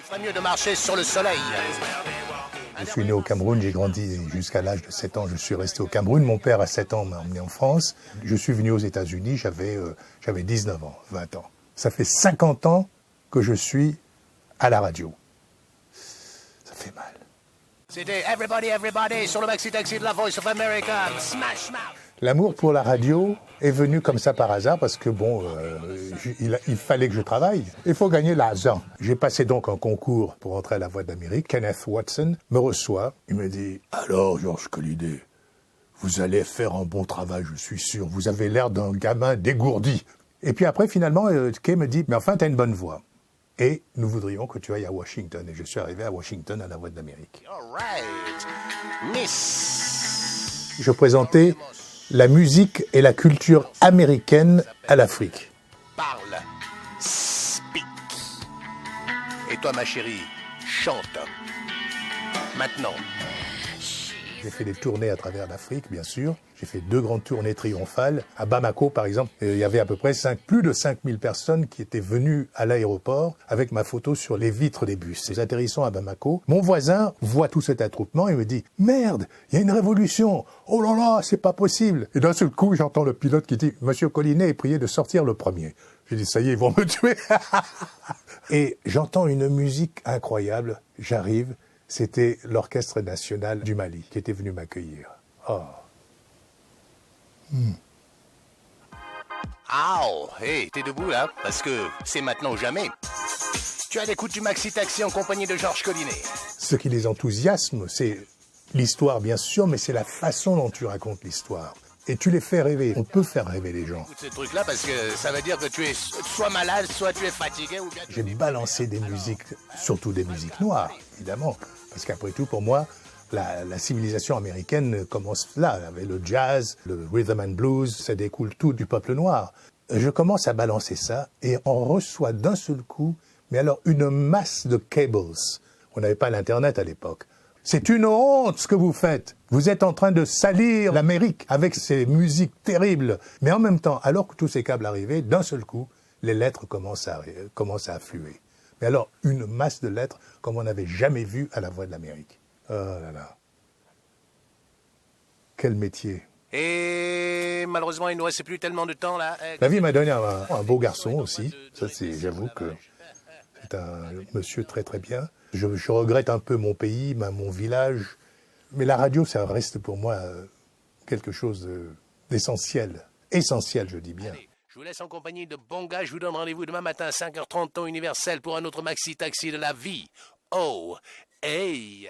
ferait mieux de marcher sur le soleil. Je suis né au Cameroun, j'ai grandi jusqu'à l'âge de 7 ans, je suis resté au Cameroun. Mon père, à 7 ans, m'a emmené en France. Je suis venu aux États-Unis, j'avais 19 ans, 20 ans. Ça fait 50 ans que je suis à la radio. Ça fait mal. C'était Everybody, Everybody sur le Maxi Taxi de la Voice of America. Smash Mouth. L'amour pour la radio est venu comme ça par hasard parce que il fallait que je travaille. Il faut gagner l'argent. J'ai passé donc un concours pour entrer à la Voix d'Amérique. Kenneth Watson me reçoit. Il me dit « Alors, Georges Collinet, vous allez faire un bon travail, je suis sûr. Vous avez l'air d'un gamin dégourdi. » Et puis après, finalement, Kay me dit « Mais enfin, tu as une bonne voix. Et nous voudrions que tu ailles à Washington. » Et je suis arrivé à Washington à la Voix d'Amérique. All right. Miss. Je présentais la musique et la culture américaine à l'Afrique. Parle. Speak. Et toi, ma chérie, chante. Maintenant. J'ai fait des tournées à travers l'Afrique, bien sûr. J'ai fait 2 grandes tournées triomphales. À Bamako, par exemple, il y avait à peu près plus de 5000 personnes qui étaient venues à l'aéroport avec ma photo sur les vitres des bus. Nous atterrissons à Bamako. Mon voisin voit tout cet attroupement et me dit « Merde, il y a une révolution. Oh là là, c'est pas possible. » Et d'un seul coup, j'entends le pilote qui dit « Monsieur Collinet est prié de sortir le premier. » J'ai dit « Ça y est, ils vont me tuer. » Et j'entends une musique incroyable. J'arrive. C'était l'Orchestre national du Mali qui était venu m'accueillir. Oh. Ow, hey, t'es debout là? Parce que c'est maintenant ou jamais. Tu as l'écoute du Maxi Taxi en compagnie de Georges Collinet. Ce qui les enthousiasme, c'est l'histoire bien sûr, mais c'est la façon dont tu racontes l'histoire. Et tu les fais rêver. On peut faire rêver les gens. Écoute ce truc-là parce que ça veut dire que tu es soit malade, soit tu es fatigué ou bien... J'ai balancé des musiques, surtout des musiques noires, évidemment. Parce qu'après tout, pour moi, la civilisation américaine commence là, avec le jazz, le rhythm and blues, ça découle tout du peuple noir. Je commence à balancer ça et on reçoit d'un seul coup, mais alors une masse de cables. On n'avait pas l'Internet à l'époque. C'est une honte ce que vous faites. Vous êtes en train de salir l'Amérique avec ces musiques terribles. Mais en même temps, alors que tous ces câbles arrivaient, d'un seul coup, les lettres commencent à affluer. Mais alors, une masse de lettres comme on n'avait jamais vu à la Voix de l'Amérique. Oh là là. Quel métier. Et malheureusement, il ne nous reste plus tellement de temps là. La vie m'a donné un beau garçon aussi. Ça, j'avoue que c'est un monsieur très très bien. Je regrette un peu mon pays, mon village. Mais la radio, ça reste pour moi quelque chose d'essentiel. Essentiel, je dis bien. Allez, je vous laisse en compagnie de bons gars. Je vous donne rendez-vous demain matin à 5h30 temps universel pour un autre Maxi Taxi de la vie. Oh, hey!